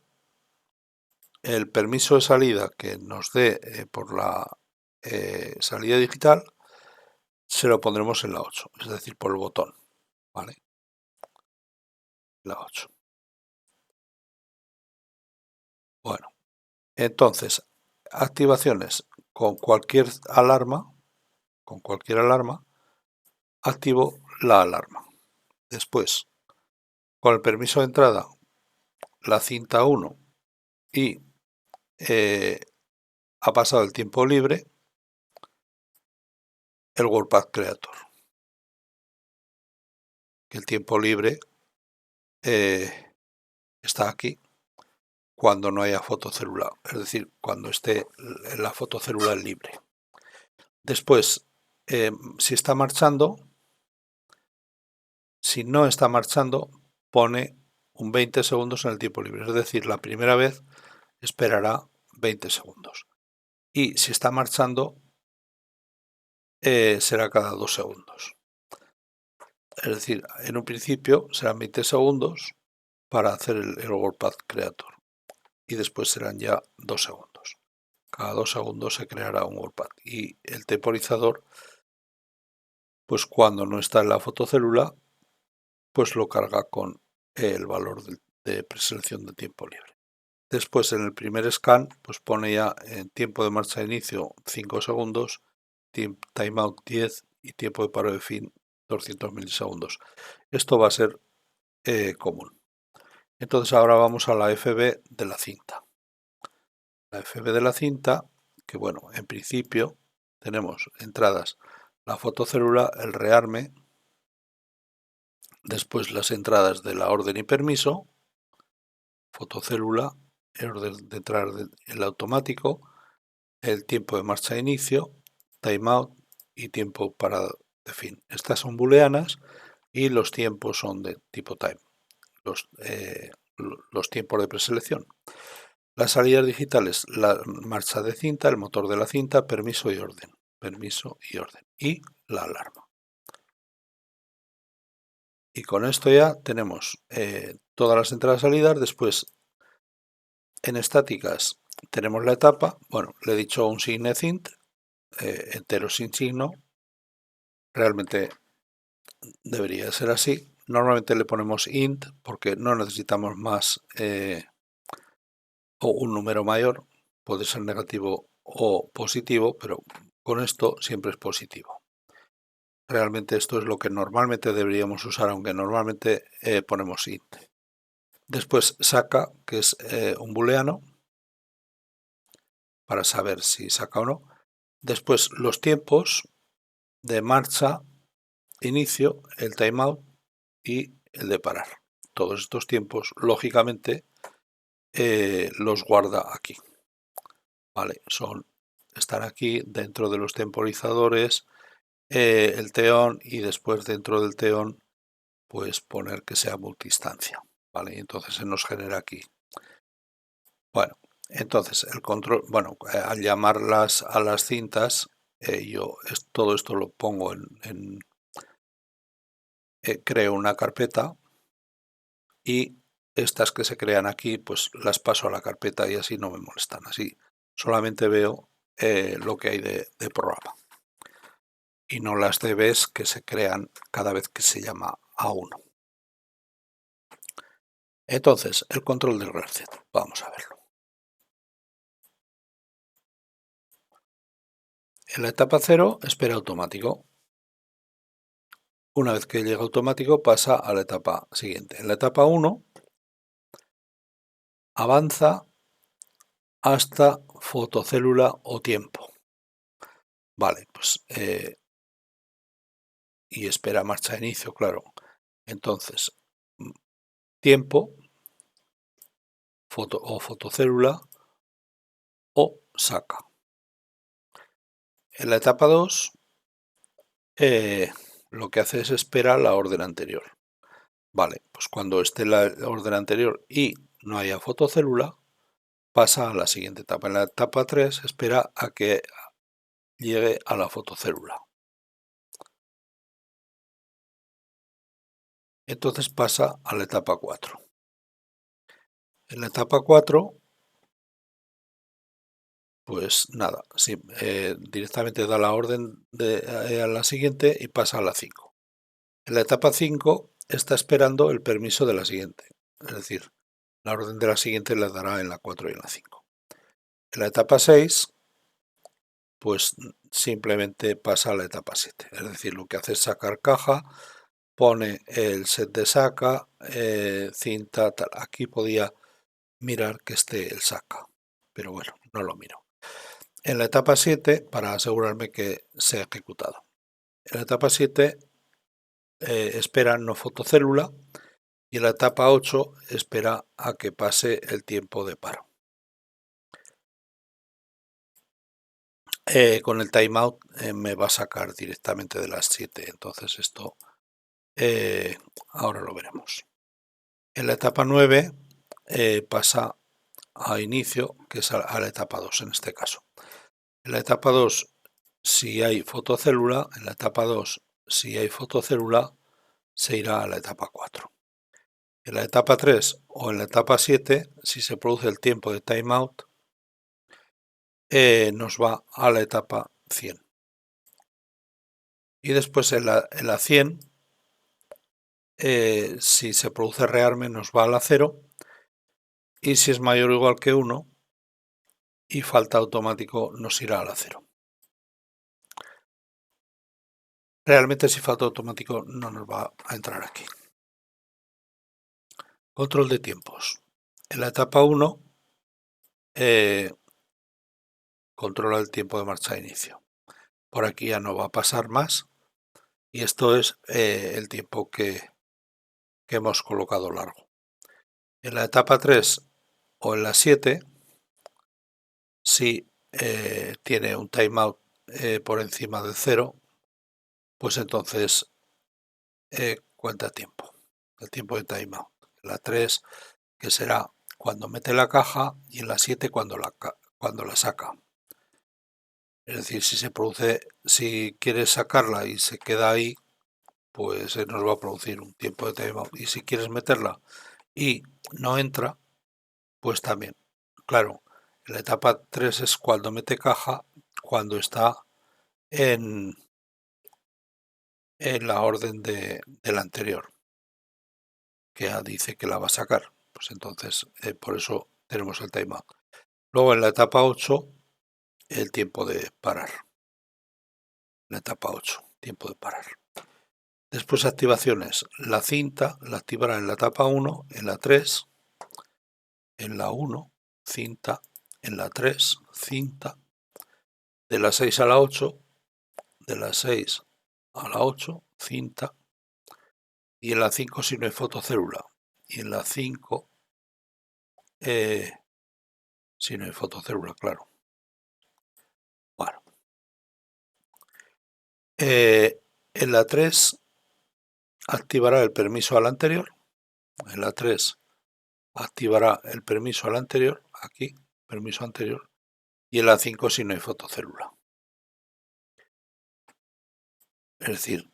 el permiso de salida que nos dé por la salida digital, se lo pondremos en la 8, es decir, por el botón. ¿Vale? La 8. Bueno, entonces, activaciones con cualquier alarma, activo la alarma. Después, con el permiso de entrada, la cinta 1 y ha pasado el tiempo libre, el WordPad Creator. El tiempo libre está aquí cuando no haya fotocélula, es decir, cuando esté la fotocélula libre. Después, si está marchando, si no está marchando, pone un 20 segundos en el tiempo libre, es decir, la primera vez esperará 20 segundos. Y si está marchando, será cada 2 segundos. Es decir, en un principio serán 20 segundos para hacer el WordPad Creator y después serán ya 2 segundos. Cada 2 segundos se creará un WordPad y el temporizador, pues cuando no está en la fotocélula, pues lo carga con el valor de preselección de tiempo libre. Después en el primer scan, pues pone ya en tiempo de marcha de inicio 5 segundos, timeout 10 y tiempo de paro de fin 200 milisegundos. Esto va a ser común. Entonces ahora vamos a la FB de la cinta. La FB de la cinta, que bueno, en principio tenemos entradas la fotocélula, el rearme, después las entradas de la orden y permiso, fotocélula, el orden de entrar el automático, el tiempo de marcha de inicio, timeout y tiempo parado de fin. Estas son booleanas y los tiempos son de tipo time, los tiempos de preselección. Las salidas digitales, la marcha de cinta, el motor de la cinta, permiso y orden, y la alarma. Y con esto ya tenemos todas las entradas y salidas. Después, en estáticas, tenemos la etapa. Bueno, le he dicho un signEthint, entero sin signo. Realmente debería ser así. Normalmente le ponemos int porque no necesitamos más o un número mayor. Puede ser negativo o positivo, pero con esto siempre es positivo. Realmente esto es lo que normalmente deberíamos usar, aunque normalmente ponemos int. Después saca, que es un booleano, para saber si saca o no. Después los tiempos de marcha, inicio, el timeout y el de parar. Todos estos tiempos, lógicamente, los guarda aquí. Vale, están aquí dentro de los temporizadores, el teón, y después dentro del teón, pues poner que sea multiinstancia. Vale, entonces se nos genera aquí. Bueno, entonces el control, bueno, al llamarlas a las cintas, todo esto lo pongo creo una carpeta, y estas que se crean aquí, pues las paso a la carpeta y así no me molestan. Así solamente veo lo que hay de programa y no las DBs que se crean cada vez que se llama a uno. Entonces, el control del reset, vamos a verlo. En la etapa 0, espera automático. Una vez que llega automático, pasa a la etapa siguiente. En la etapa 1, avanza hasta fotocélula o tiempo. Vale, pues y espera marcha de inicio, claro. Entonces, tiempo, fotocélula o saca. En la etapa 2, lo que hace es esperar la orden anterior. Vale, pues cuando esté la orden anterior y no haya fotocélula, pasa a la siguiente etapa. En la etapa 3, espera a que llegue a la fotocélula. Entonces pasa a la etapa 4. En la etapa 4, pues nada, sí, directamente da la orden a la siguiente y pasa a la 5. En la etapa 5 está esperando el permiso de la siguiente, es decir, la orden de la siguiente la dará en la 4 y en la 5. En la etapa 6, pues simplemente pasa a la etapa 7, es decir, lo que hace es sacar caja, pone el set de saca, cinta, tal. Aquí podía mirar que esté el saca, pero bueno, no lo miro. En la etapa 7, para asegurarme que se ha ejecutado. En la etapa 7 espera no fotocélula, y en la etapa 8 espera a que pase el tiempo de paro. Con el timeout me va a sacar directamente de las 7, entonces esto ahora lo veremos. En la etapa 9 pasa a inicio, que es a la etapa 2 en este caso. En la etapa 2, si hay fotocélula, en la etapa 2, si hay fotocélula, se irá a la etapa 4. En la etapa 3 o en la etapa 7, si se produce el tiempo de timeout, nos va a la etapa 100. Y después en la 100, si se produce rearme, nos va a la 0. Y si es mayor o igual que 1 y falta automático, nos irá a la 0. Realmente si falta automático no nos va a entrar aquí. Control de tiempos. En la etapa 1 controla el tiempo de marcha de inicio. Por aquí ya no va a pasar más, y esto es el tiempo que hemos colocado largo. En la etapa 3 o en la 7, si tiene un timeout por encima de 0, pues entonces cuenta tiempo, el tiempo de timeout. En la 3, que será cuando mete la caja, y en la 7 cuando la saca. Es decir, si quieres sacarla y se queda ahí, pues nos va a producir un tiempo de timeout. Y si quieres meterla y no entra, pues también. Claro, la etapa 3 es cuando mete caja, cuando está en la orden del anterior, que ya dice que la va a sacar. Pues entonces, por eso tenemos el timeout. Luego en la etapa 8, el tiempo de parar. La etapa 8, tiempo de parar. Después activaciones. La cinta la activará en la etapa 1, en la 3, en la 1, cinta, en la 3, cinta, de la 6 a la 8, de la 6 a la 8, cinta, y en la 5 si no hay fotocélula, y en la 5 si no hay fotocélula, claro. Bueno, en la 3 activará el permiso al anterior, en la 3 activará el permiso al anterior, aquí, permiso anterior, y en la 5 si no hay fotocélula. Es decir,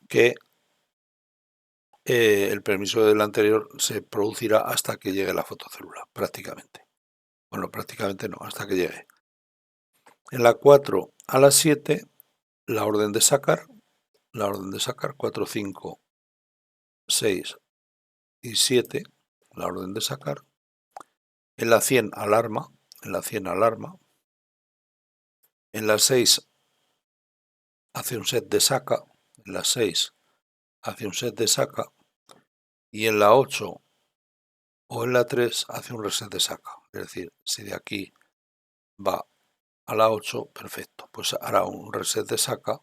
que el permiso del anterior se producirá hasta que llegue la fotocélula, prácticamente. Bueno, prácticamente no, hasta que llegue. En la 4 a la 7, la orden de sacar 4, 5, 6 y 7, la orden de sacar. En la 100 alarma, en la 100 alarma. En la 6 hace un set de saca, en la 6 hace un set de saca, y en la 8 o en la 3 hace un reset de saca. Es decir, si de aquí va a la 8, perfecto, pues hará un reset de saca,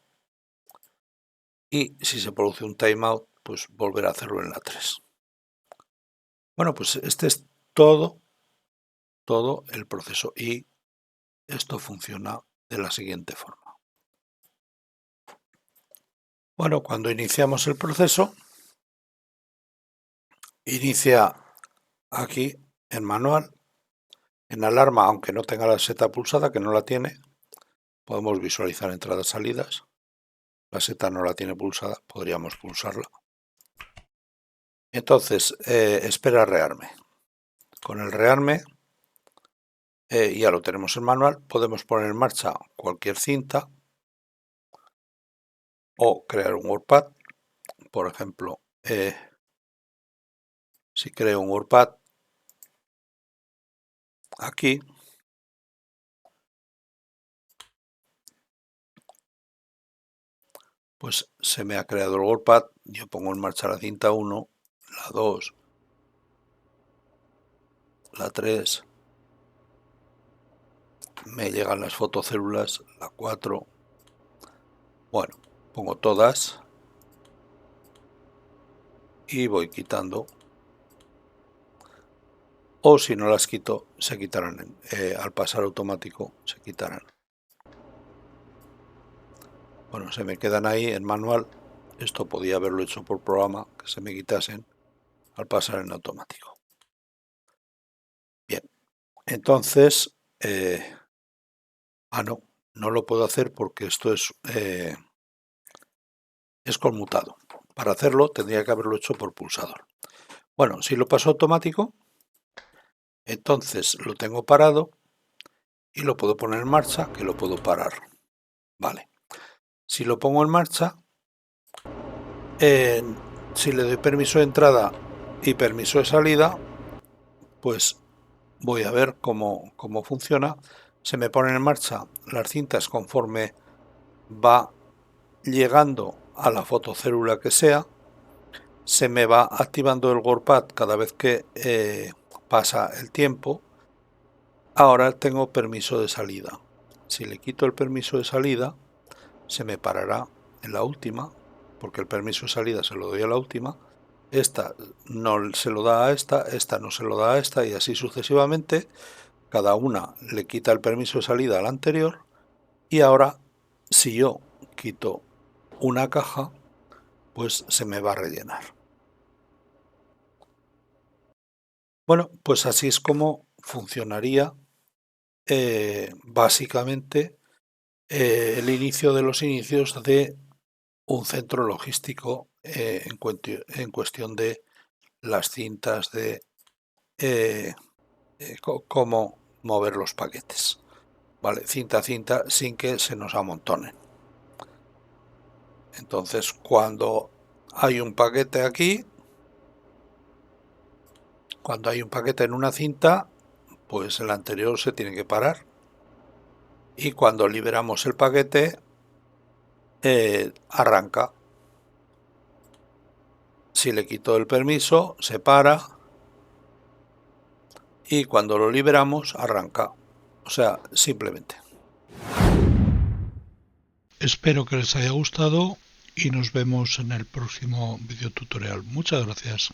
y si se produce un timeout, pues volverá a hacerlo en la 3. Bueno, pues este es todo el proceso, y esto funciona de la siguiente forma. Bueno, cuando iniciamos el proceso, inicia aquí en manual, en alarma, aunque no tenga la seta pulsada, que no la tiene, podemos visualizar entradas y salidas. La seta no la tiene pulsada, podríamos pulsarla. Entonces, espera rearme. Con el rearme, ya lo tenemos en manual, podemos poner en marcha cualquier cinta o crear un WordPad. Por ejemplo, si creo un WordPad aquí, pues se me ha creado el WordPad. Yo pongo en marcha la cinta 1, la 2, la 3, me llegan las fotocélulas, la 4, bueno, pongo todas y voy quitando, o si no las quito, se quitarán, al pasar automático se quitarán. Bueno, se me quedan ahí en manual. Esto podía haberlo hecho por programa, que se me quitasen al pasar en automático. Bien, entonces, no lo puedo hacer porque esto es conmutado. Para hacerlo tendría que haberlo hecho por pulsador. Bueno, si lo paso automático, entonces lo tengo parado y lo puedo poner en marcha, que lo puedo parar. Vale. Si lo pongo en marcha, si le doy permiso de entrada y permiso de salida, pues voy a ver cómo funciona. Se me ponen en marcha las cintas conforme va llegando a la fotocélula que sea. Se me va activando el WordPad cada vez que pasa el tiempo. Ahora tengo permiso de salida. Si le quito el permiso de salida, se me parará en la última, porque el permiso de salida se lo doy a la última. Esta no se lo da a esta no se lo da a esta, y así sucesivamente. Cada una le quita el permiso de salida al anterior, y ahora si yo quito una caja, pues se me va a rellenar. Bueno, pues así es como funcionaría básicamente el inicio de los inicios de un centro logístico en cuestión de las cintas de cómo mover los paquetes. Vale, cinta a cinta sin que se nos amontonen. Entonces, cuando hay un paquete aquí, cuando hay un paquete en una cinta, pues el anterior se tiene que parar. Y cuando liberamos el paquete, arranca. Si le quito el permiso, se para. Y cuando lo liberamos, arranca. O sea, simplemente. Espero que les haya gustado y nos vemos en el próximo video tutorial. Muchas gracias.